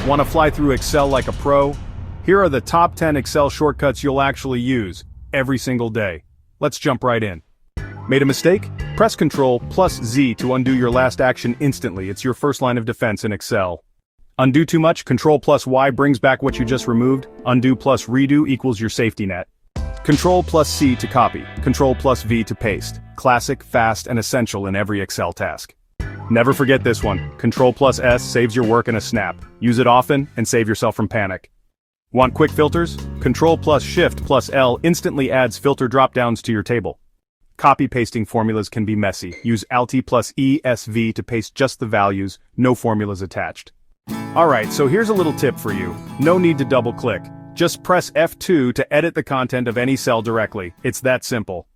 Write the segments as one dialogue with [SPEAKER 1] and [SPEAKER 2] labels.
[SPEAKER 1] Want to fly through Excel like a pro? Here are the top 10 Excel shortcuts you'll actually use every single day. Let's jump right in. Made a mistake? Press Ctrl plus Z to undo your last action instantly. It's your first line of defense in Excel. Undo too much? Ctrl plus Y brings back what you just removed. Undo plus redo equals your safety net. Ctrl plus C to copy. Ctrl plus V to paste. Classic, fast, and essential in every Excel task. Never forget this one. Ctrl plus S saves your work in a snap. Use it often and save yourself from panic. Want quick filters? Ctrl plus Shift plus L instantly adds filter drop-downs to your table. Copy-pasting formulas can be messy. Use Alt plus ESV to paste just the values, no formulas attached. Alright, so here's a little tip for you. No need to double-click. Just press F2 to edit the content of any cell directly. It's that simple.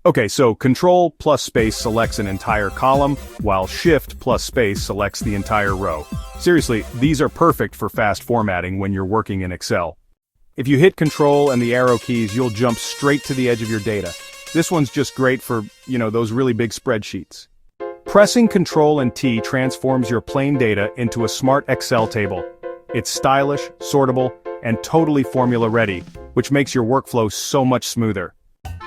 [SPEAKER 1] Okay, so Ctrl plus space selects an entire column, while Shift plus space selects the entire row. Seriously, these are perfect for fast formatting when you're working in Excel. If you hit Ctrl and the arrow keys, you'll jump straight to the edge of your data. This one's just great for, those really big spreadsheets. Pressing Ctrl and T transforms your plain data into a smart Excel table. It's stylish, sortable, and totally formula-ready, which makes your workflow so much smoother.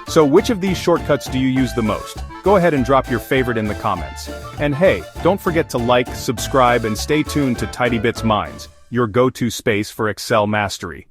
[SPEAKER 1] So which of these shortcuts do you use the most? Go ahead and drop your favorite in the comments. And hey, don't forget to like, subscribe, and stay tuned to Tidybitz Minds, your go-to space for Excel mastery.